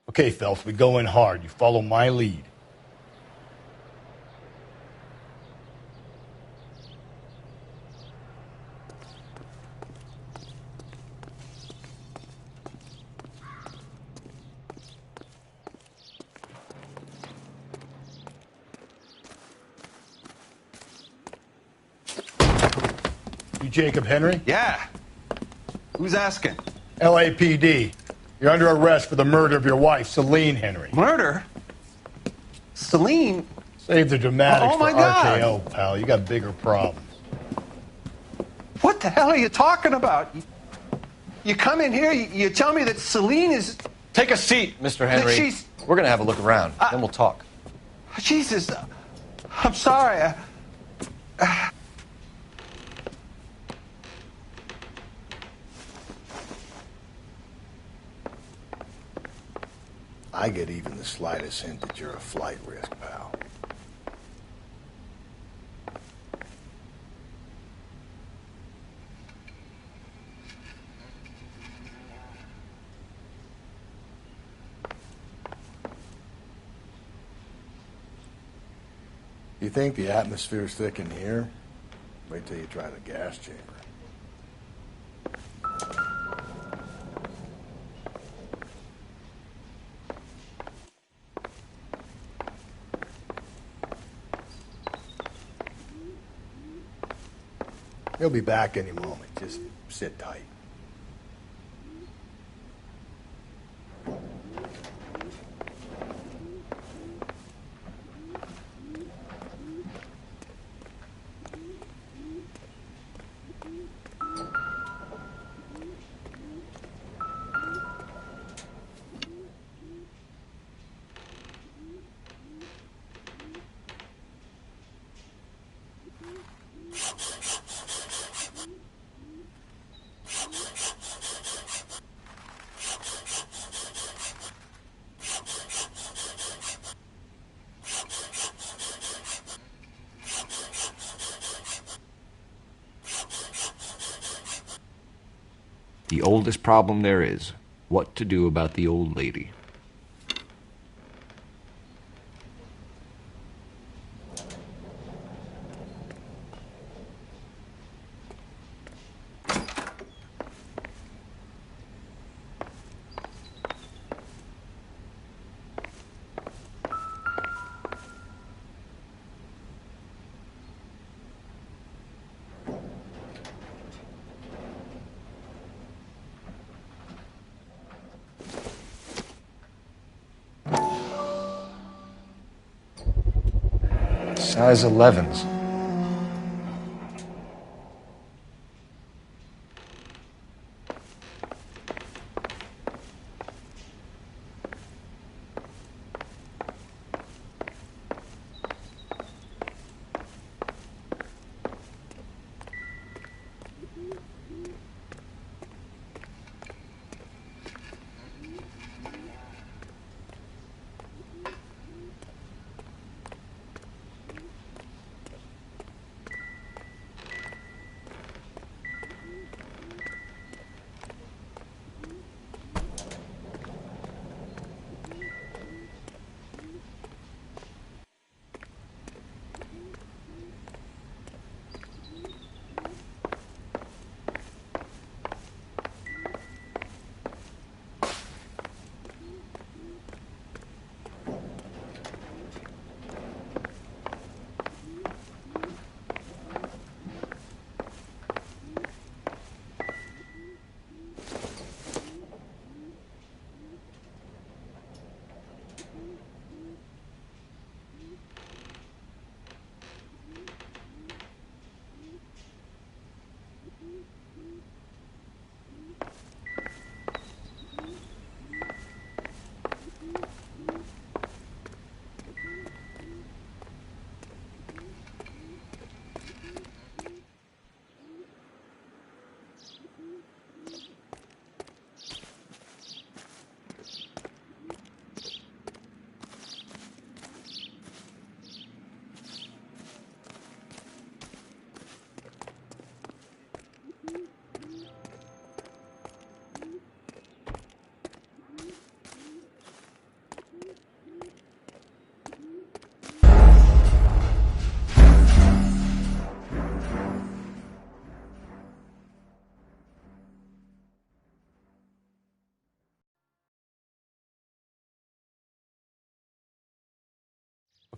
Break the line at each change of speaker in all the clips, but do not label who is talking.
Okay, Phelps, we go in hard. You follow my lead. You Jacob Henry?
Yeah. Who's asking?
LAPD. You're under arrest for the murder of your wife, Celine Henry.
Murder? Celine?
Save the dramatics
Oh, my
for
God.
RKO, pal. You got bigger problems.
What the hell are you talking about? You come in here, you tell me that Celine is...
Take a seat, Mr. Henry.
She's...
We're going to have a look around, then we'll talk.
Jesus, I'm sorry.
I get even the slightest hint that you're a flight risk, pal. You think the atmosphere's thick in here? Wait till you try the gas chamber. He'll be back any moment. Just sit tight.
The oldest problem there is, what to do about the old lady.
Size 11s.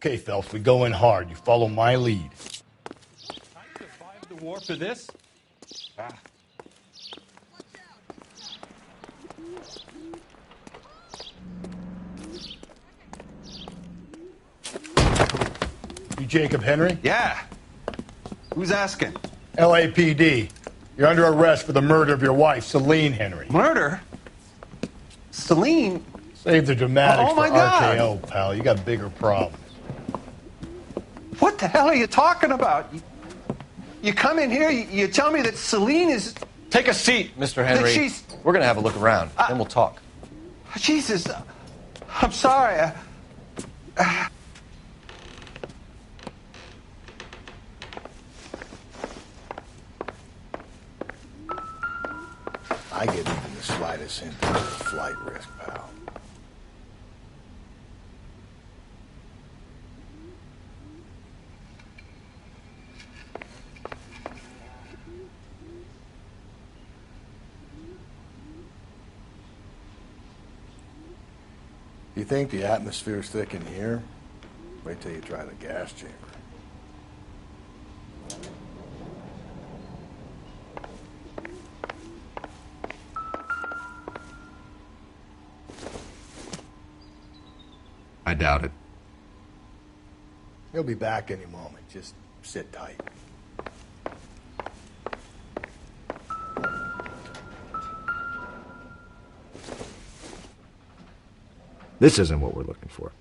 Okay, Phelps, we go in hard. You follow my lead.
I survived the war for this?
You Jacob Henry?
Yeah. Who's asking?
LAPD. You're under arrest for the murder of your wife, Celine Henry.
Murder? Celine?
Save the dramatics
Oh, my
for
God.
RKO, pal. You got bigger problems.
What the hell are you talking about? You come in here, you tell me that Celine is...
Take a seat, Mr. Henry.
she's-
We're going to have a look around. Then we'll talk.
Jesus, I'm sorry.
I get even the slightest hint of flight risk, pal. You think the atmosphere's thick in here? Wait till you try the gas chamber.
I doubt it.
He'll be back any moment. Just sit tight.
This isn't what we're looking for.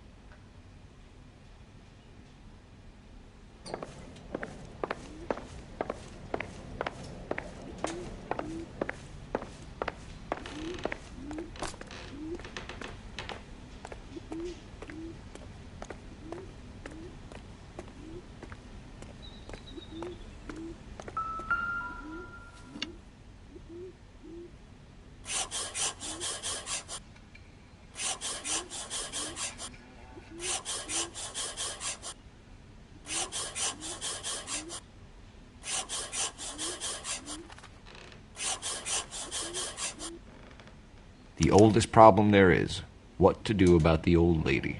The oldest problem there is, what to do about the old lady.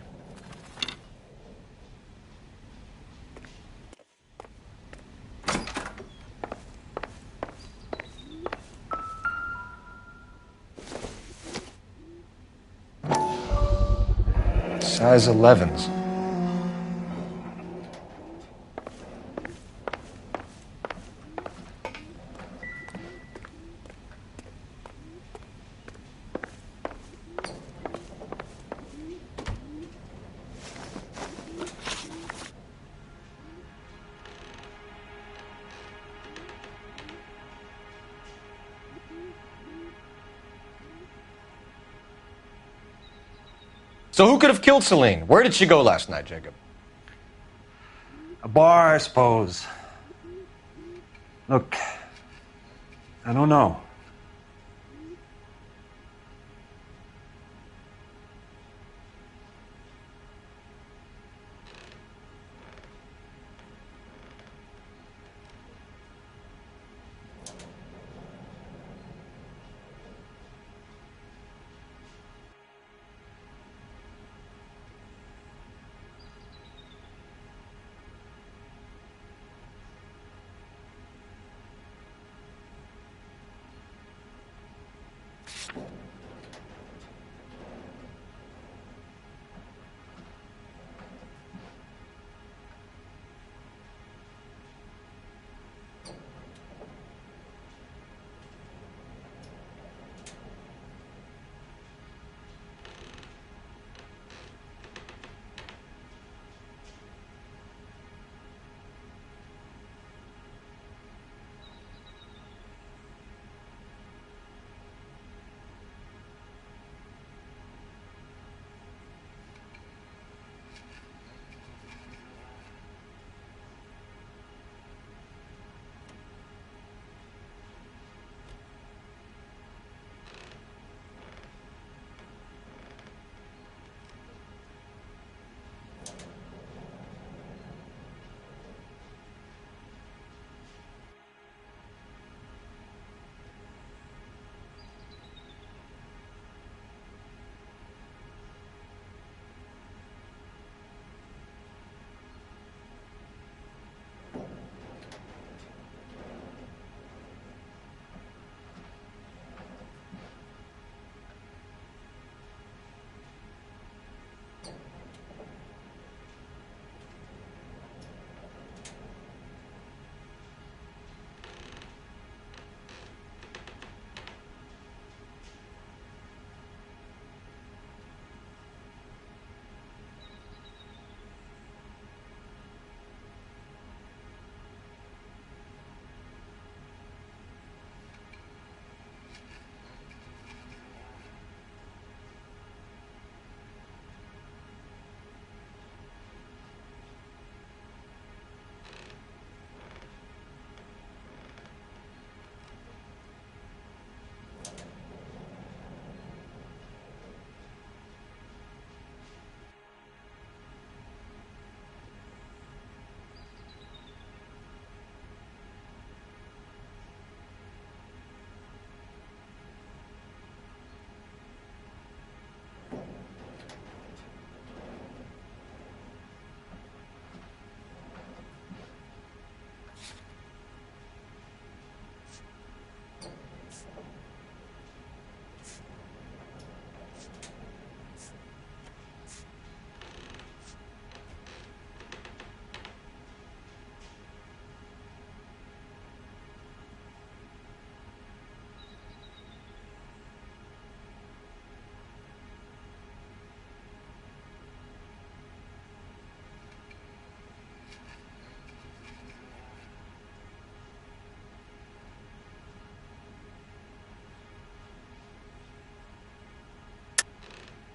Size 11's. So who could have killed Celine? Where did she go last night, Jacob?
A bar, I suppose. Look, I don't know.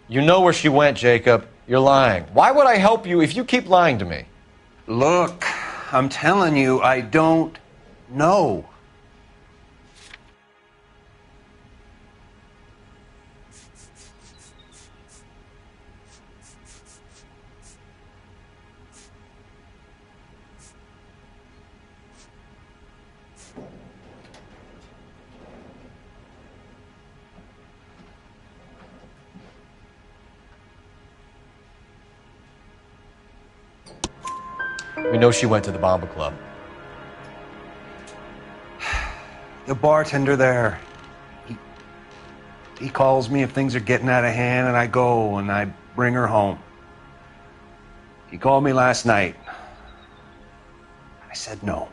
You know where she went, Jacob. You're lying. Why would I help you if you keep lying to me?
Look, I'm telling you, I don't know.
We know she went to the Bomba Club.
The bartender there, he calls me if things are getting out of hand, and I go and I bring her home. He called me last night. I said no.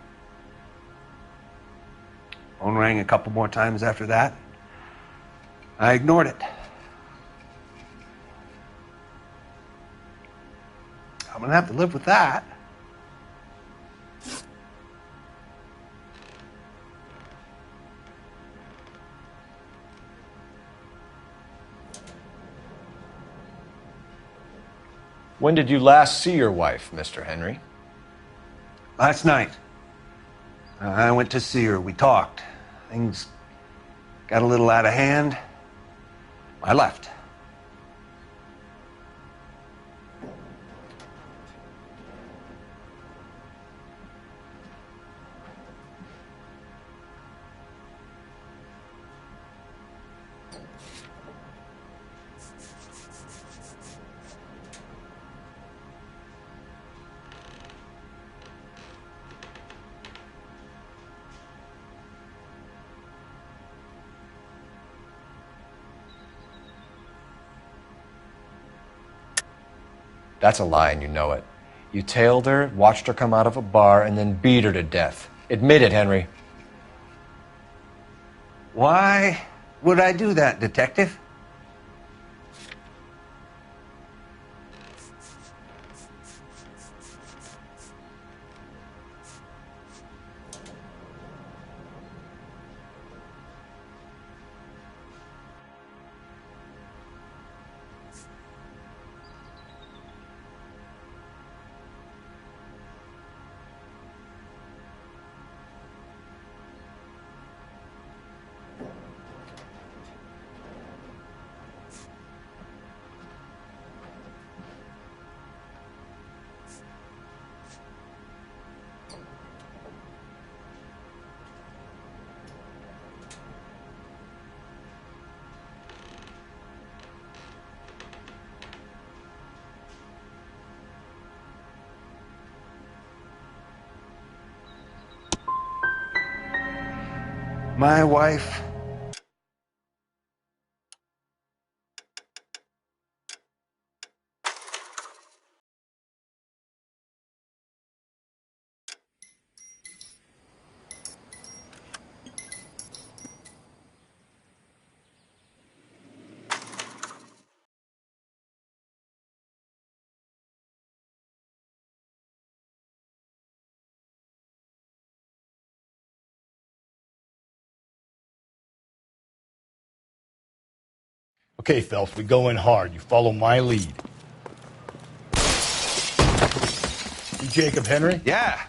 Phone rang a couple more times after that. I ignored it. I'm gonna have to live with that.
When did you last see your wife, Mr. Henry?
Last night, I went to see her. We talked. Things got a little out of hand. I left.
That's a lie and you know it. You tailed her, watched her come out of a bar, and then beat her to death. Admit it, Henry.
Why would I do that, Detective? My wife.
Okay, Phelps, we go in hard. You follow my lead. You Jacob Henry?
Yeah.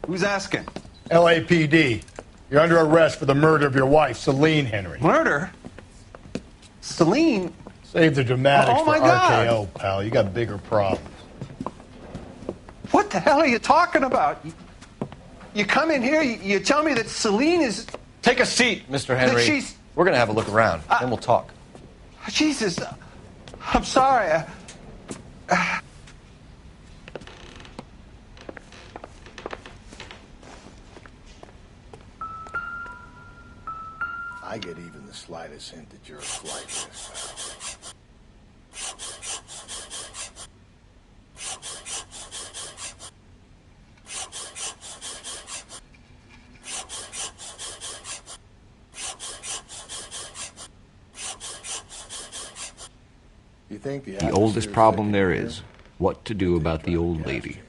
Who's asking?
LAPD. You're under arrest for the murder of your wife, Celine Henry.
Murder? Celine?
Save the dramatics
Oh,
for
my God.
RKO, pal. You got bigger problems.
What the hell are you talking about? You come in here, you tell me that Celine is...
Take a seat, Mr. Henry.
she's-
We're going to have a look around, then we'll talk.
Jesus, I'm sorry.
I get even the slightest hint that you're a flight risk. You think
The oldest problem there is what to do about the old lady.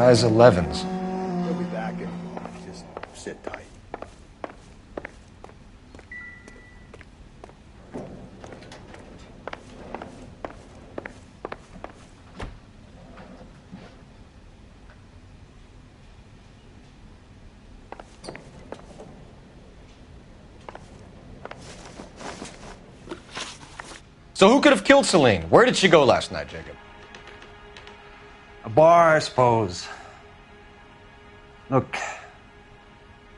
Size 11s.
He'll be back in a moment. Just sit tight.
So who could have killed Celine? Where did she go last night, Jacob?
A bar, I suppose. Look,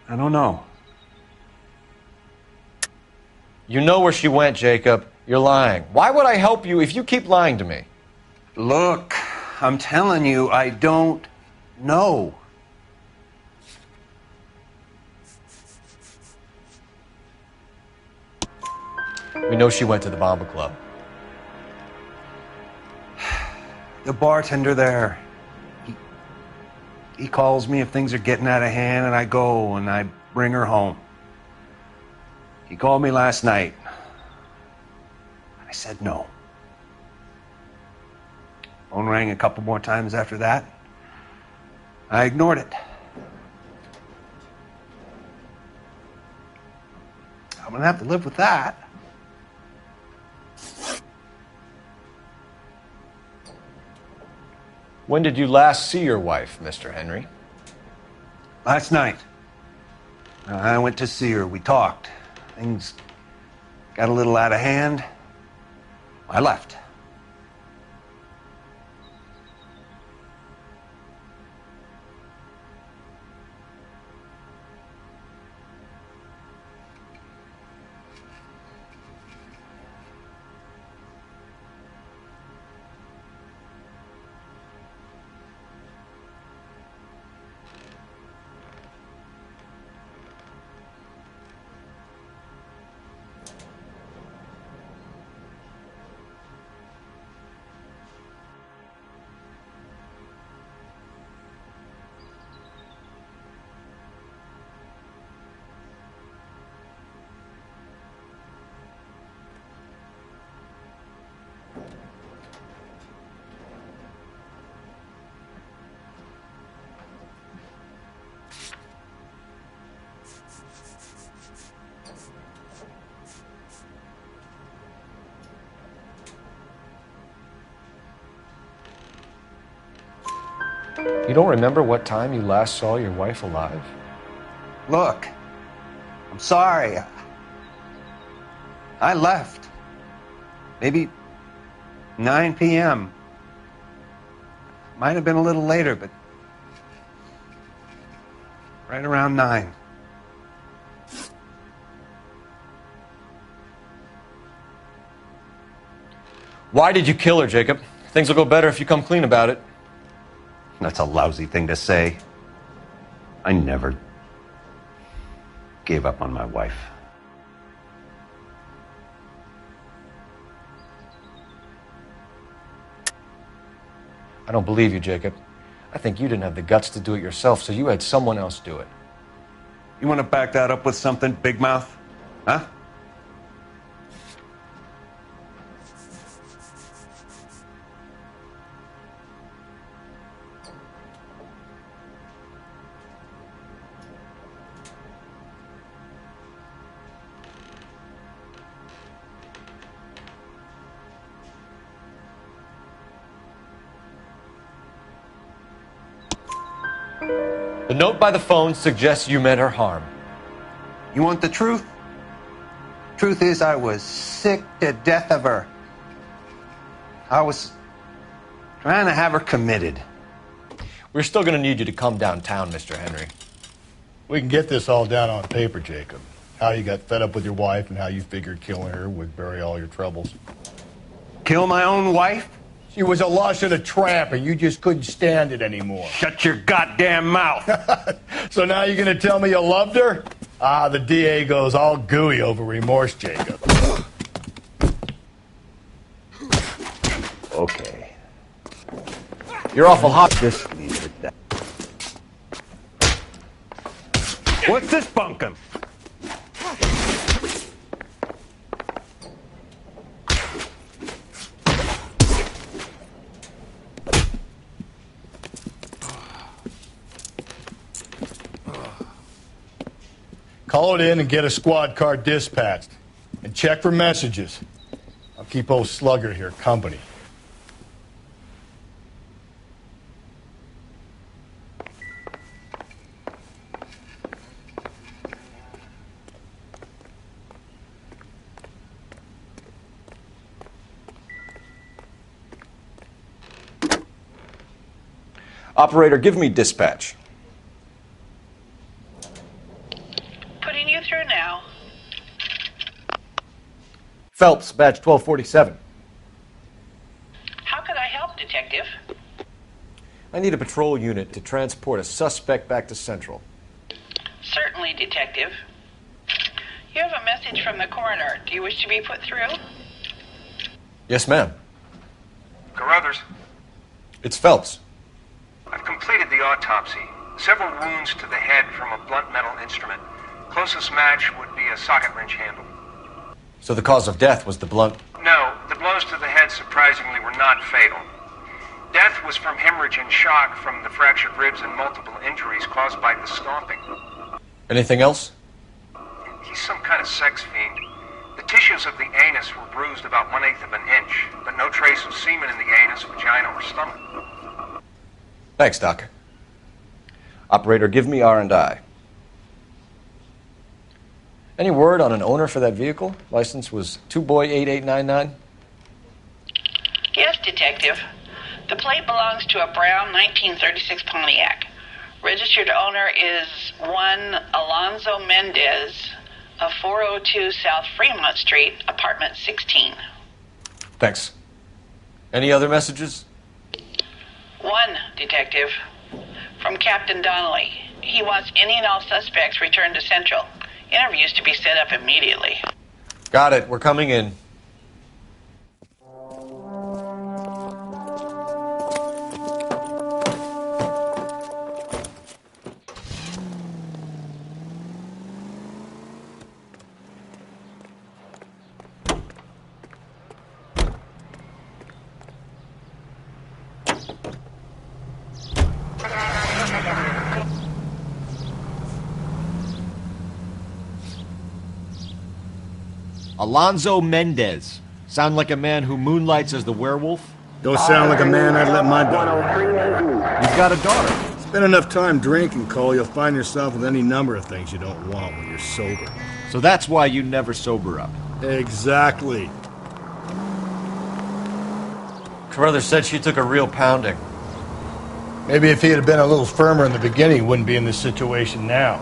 I don't know.
You know where she went, Jacob. You're lying. Why would I help you if you keep lying to me?
Look, I'm telling you, I don't know.
We know she went to the Bomba Club.
The bartender there, he calls me if things are getting out of hand, and I go and I bring her home. He called me last night. I said no. Phone rang a couple more times after that. I ignored it. I'm gonna have to live with that.
When did you last see your wife, Mr. Henry?
Last night. I went to see her. We talked. Things got a little out of hand. I left.
You don't remember what time you last saw your wife alive?
Look, I'm sorry. I left. Maybe 9 p.m. Might have been a little later, but right around 9.
Why did you kill her, Jacob? Things will go better if you come clean about it.
That's a lousy thing to say. I never gave up on my wife.
I don't believe you, Jacob. I think you didn't have the guts to do it yourself, so you had someone else do it.
You want to back that up with something, big mouth? Huh?
The note by the phone suggests you meant her harm.
You want the truth? Truth is, I was sick to death of her. I was trying to have her committed.
We're still going to need you to come downtown, Mr. Henry.
We can get this all down on paper, Jacob. How you got fed up with your wife and how you figured killing her would bury all your troubles.
Kill my own wife?
She was a lush and a tramp, and you just couldn't stand it anymore.
Shut your goddamn mouth.
So now you're going to tell me you loved her? Ah, the DA goes all gooey over remorse, Jacob.
Okay.
You're awful hot.
Just leave it at that. What's this bunkum?
Call it in and get a squad car dispatched. And check for messages. I'll keep old Slugger here company.
Operator, give me dispatch.
Putting you through now.
Phelps, badge 1247.
How could I help, Detective?
I need a patrol unit to transport a suspect back to Central.
Certainly, Detective. You have a message from the coroner. Do you wish to be put through?
Yes, ma'am.
Carruthers,
It's Phelps.
I've completed the autopsy. Several wounds to the head from a blunt metal instrument. Closest match would be a socket wrench handle.
So the cause of death was the blunt...
No, the blows to the head surprisingly were not fatal. Death was from hemorrhage and shock from the fractured ribs and multiple injuries caused by the stomping.
Anything else?
He's some kind of sex fiend. The tissues of the anus were bruised about 1/8 of an inch, but no trace of semen in the anus, vagina, or stomach.
Thanks, Doc. Operator, give me R&I. Any word on an owner for that vehicle? License was 2boy8899.
Yes, Detective. The plate belongs to a brown 1936 Pontiac. Registered owner is one Alonzo Mendez of 402 South Fremont Street, apartment 16.
Thanks. Any other messages?
One, Detective. From Captain Donnelly. He wants any and all suspects returned to Central. Interviews to be set up immediately.
Got it. We're coming in.
Alonzo Mendez. Sound like a man who moonlights as the werewolf?
Don't sound like a man I'd let my daughter.
You've got a daughter.
Spend enough time drinking, Cole, you'll find yourself with any number of things you don't want when you're sober.
So that's why you never sober up.
Exactly.
Carruthers said she took a real pounding.
Maybe if he had been a little firmer in the beginning, he wouldn't be in this situation now.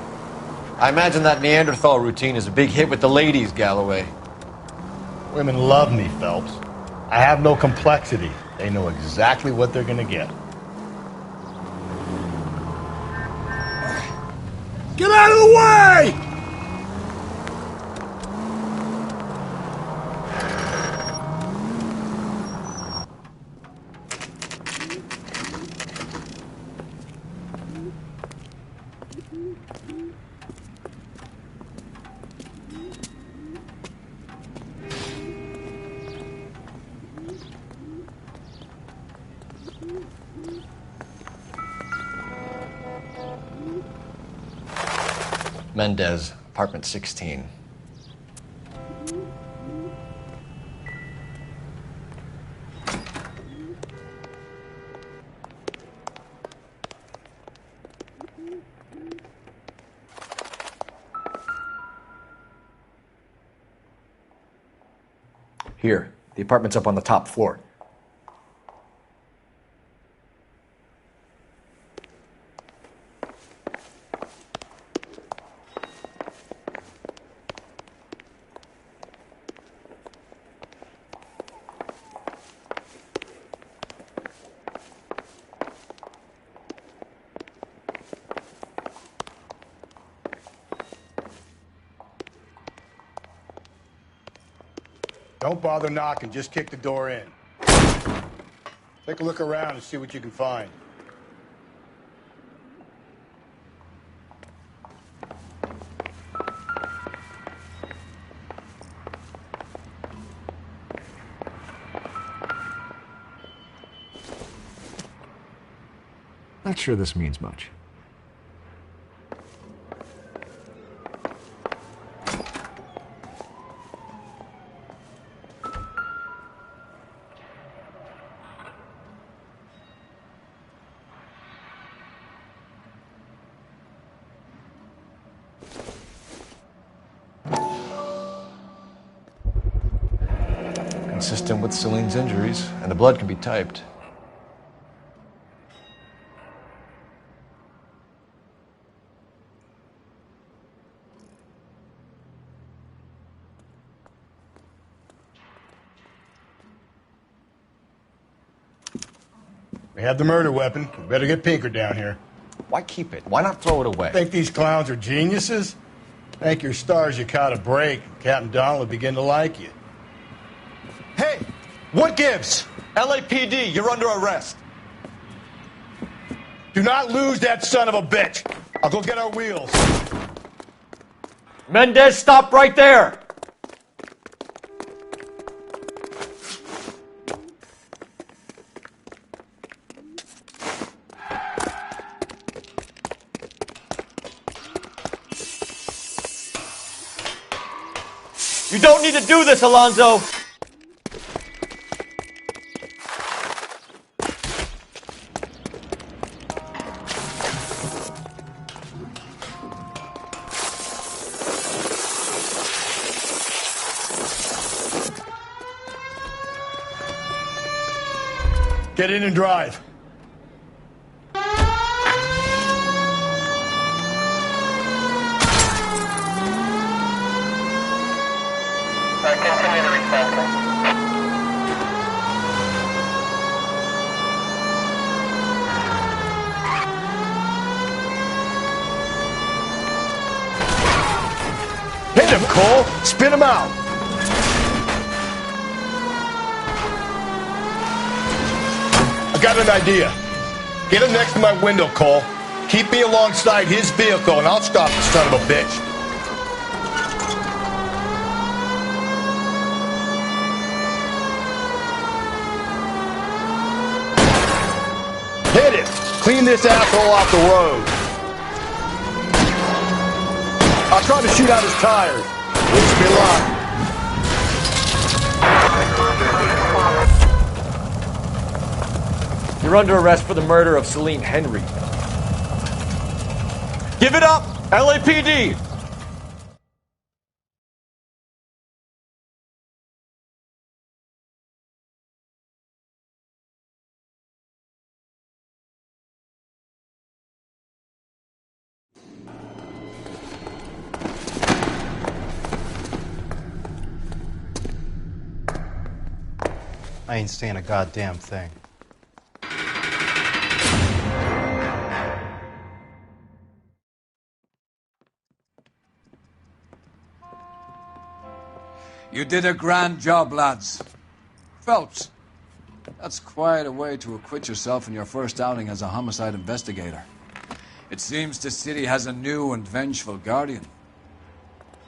I imagine that Neanderthal routine is a big hit with the ladies, Galloway.
Women love me, Phelps. I have no complexity. They know exactly what they're gonna get. Get out of the way!
Mendez, apartment 16. Here, the apartment's up on the top floor.
Don't bother knocking, just kick the door in. Take a look around and see what you can find.
Not sure this means much.
consistent with Celine's injuries, and the blood can be typed.
We have the murder weapon. We better get Pinker down here.
Why keep it? Why not throw it away?
Think these clowns are geniuses? Thank your stars you caught a break. Captain Donald will begin to like you.
Hey! What gives? LAPD, you're under arrest.
Do not lose that son of a bitch. I'll go get our wheels.
Mendez, stop right there! You don't need to do this, Alonzo!
Get in and drive.
Continue to respond.
Hit him, Cole. Spit him out. I got an idea. Get him next to my window, Cole. Keep me alongside his vehicle, and I'll stop the son of a bitch. Hit it! Clean this asshole off the road. I'll try to shoot out his tires. Wish me luck.
You're under arrest for the murder of Celine Henry. Give it up, LAPD!
I ain't saying a goddamn thing.
You did a grand job, lads. Phelps, that's quite a way to acquit yourself in your first outing as a homicide investigator. It seems the city has a new and vengeful guardian.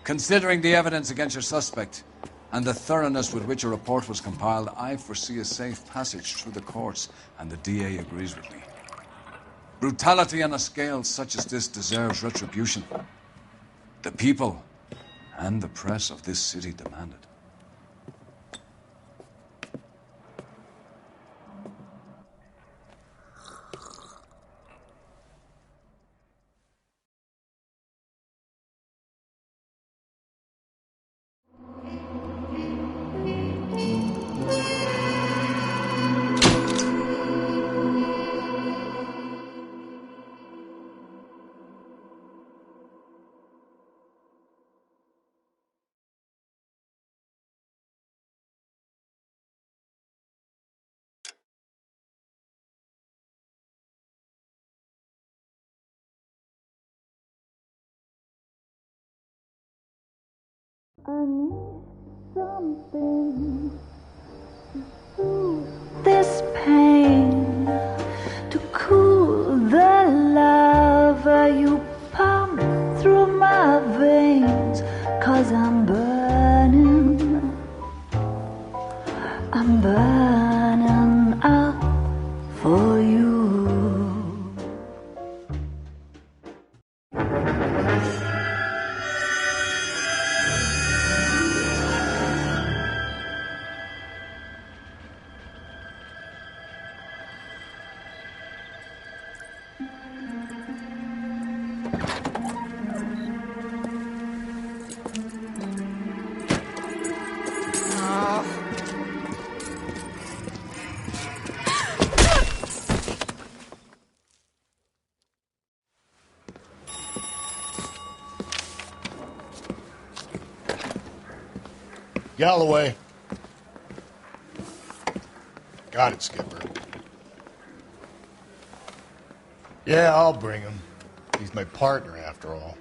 Considering the evidence against your suspect and the thoroughness with which a report was compiled, I foresee a safe passage through the courts, and the DA agrees with me. Brutality on a scale such as this deserves retribution. The people and the press of this city demand it.
I need something to soothe this pain, to cool the lava you pump through my veins, 'cause I'm burning up for you.
Galloway. Got it, Skipper. Yeah, I'll bring him. He's my partner, after all.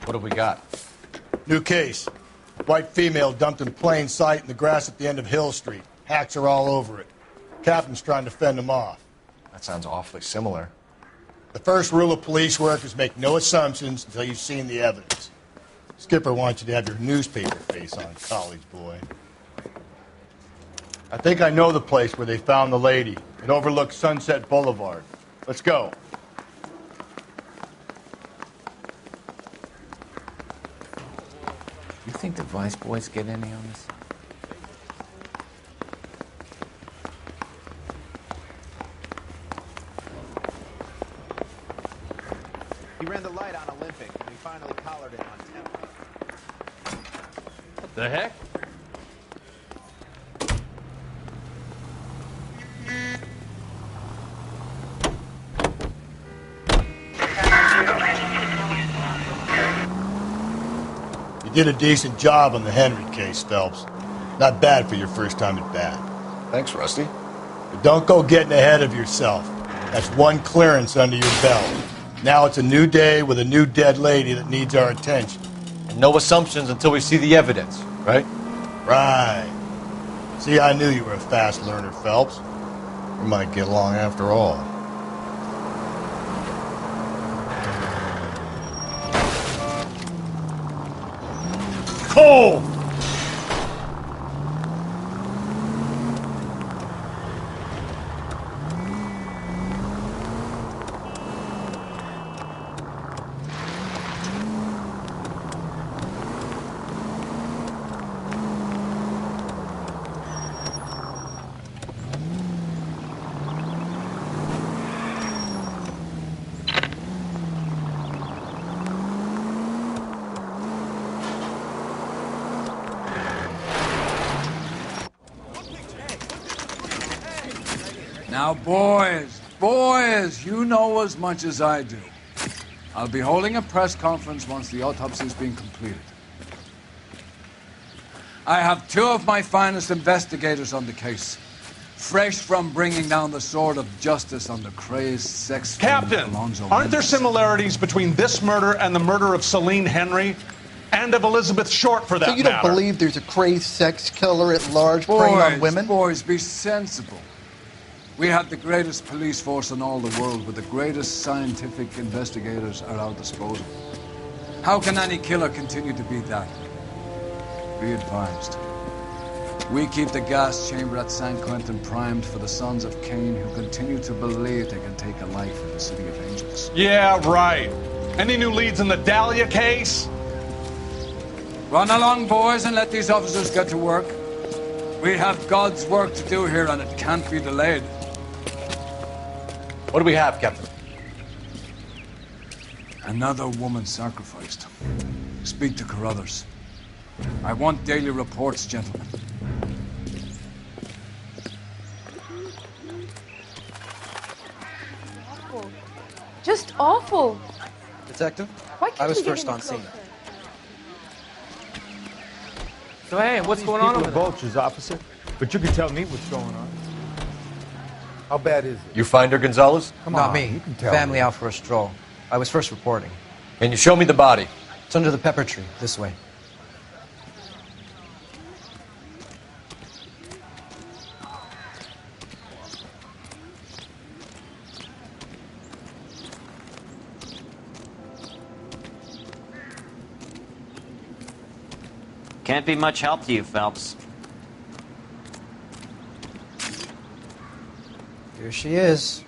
What have we got?
New case. White female dumped in plain sight in the grass at the end of Hill Street. Hacks are all over it. Captain's trying to fend them off.
That sounds awfully similar.
The first rule of police work is make no assumptions until you've seen the evidence. Skipper wants you to have your newspaper face on, college boy. I think I know the place where they found the lady. It overlooks Sunset Boulevard. Let's go.
You think the Vice boys get any on this?
He ran the light on Olympic, and we finally collared him on Temple.
What the heck?
You did a decent job on the Henry case, Phelps. Not bad for your first time at bat.
Thanks, Rusty.
But don't go getting ahead of yourself. That's one clearance under your belt. Now it's a new day with a new dead lady that needs our attention.
And no assumptions until we see the evidence, right?
Right. See, I knew you were a fast learner, Phelps. We might get along after all. Cole!
Now, boys, you know as much as I do. I'll be holding a press conference once the autopsy's been completed. I have two of my finest investigators on the case, fresh from bringing down the sword of justice on the crazed sex
Captain,
Alonzo
aren't there
Mendes.
similarities between this murder and the murder of Celine Henry and of Elizabeth Short, for that
So you don't
matter?
believe there's a crazed sex killer at large preying on women?
Boys, be sensible. We have the greatest police force in all the world with the greatest scientific investigators at our disposal. How can any killer continue to be that? Be advised. We keep the gas chamber at San Quentin primed for the sons of Cain who continue to believe they can take a life in the City of Angels.
Yeah, right. Any new leads in the Dahlia case?
Run along, boys, and let these officers get to work. We have God's work to do here, and it can't be delayed.
What do we have, Captain?
Another woman sacrificed. Speak to Carruthers. I want daily reports, gentlemen.
Awful. Just awful.
Detective,
Why can't
I was
we get
first
any
on scene.
closer?
So hey, what's going on over there?
Vultures, officer. But you can tell me what's going on. How bad is it?
You find her, Gonzalez?
Not me.
You can tell
Family
me.
out for a stroll. I was first reporting.
Can you show me the body?
It's under the pepper tree, this way.
Can't be much help to you, Phelps.
Here she is.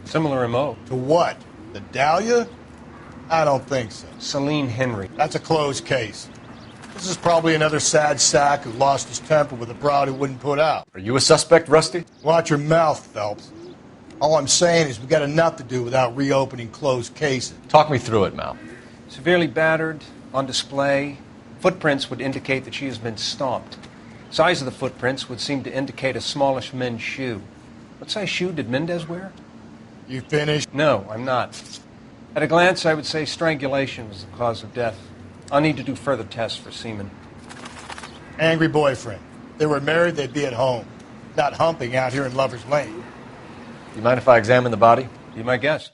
Similar MO.
To what? The Dahlia? I don't think so.
Celine Henry.
That's a closed case. This is probably another sad sack who lost his temper with a broad who wouldn't put out.
Are you a suspect, Rusty?
Watch your mouth, Phelps. All I'm saying is we got enough to do without reopening closed cases.
Talk me through it, Mal.
Severely battered, on display. Footprints would indicate that she has been stomped. Size of the footprints would seem to indicate a smallish men's shoe.
What size shoe did Mendez wear?
You finished?
No, I'm not. At a glance, I would say strangulation was the cause of death. I'll need to do further tests for semen.
Angry boyfriend. If they were married, they'd be at home, not humping out here in Lover's Lane.
You mind if I examine the body?
Be my guest.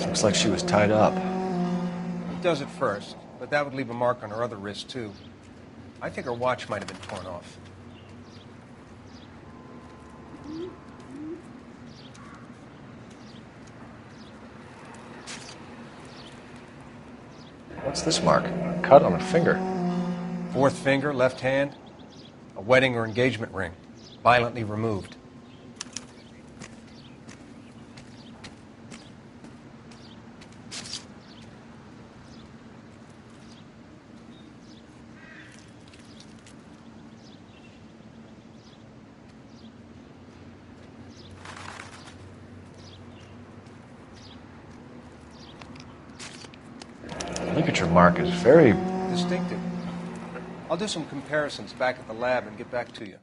Looks like she was tied up.
He does it first, but that would leave a mark on her other wrist, too. I think her watch might have been torn off.
What's this mark? A cut on a finger.
Fourth finger, left hand. A wedding or engagement ring. Violently removed.
Ligature mark is very
distinctive. I'll do some comparisons back at the lab and get back to you.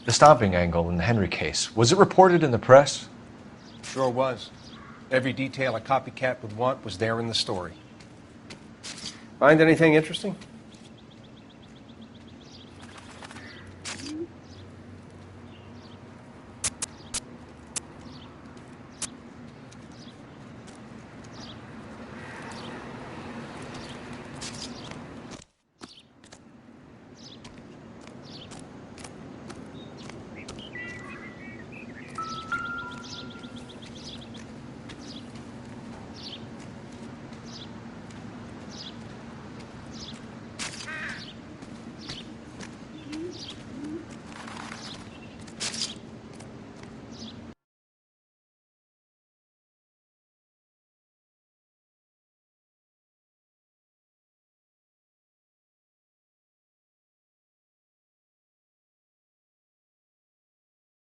The stomping angle in the Henry case. Was it reported in the press?
Sure was. Every detail a copycat would want was there in the story. Find anything interesting?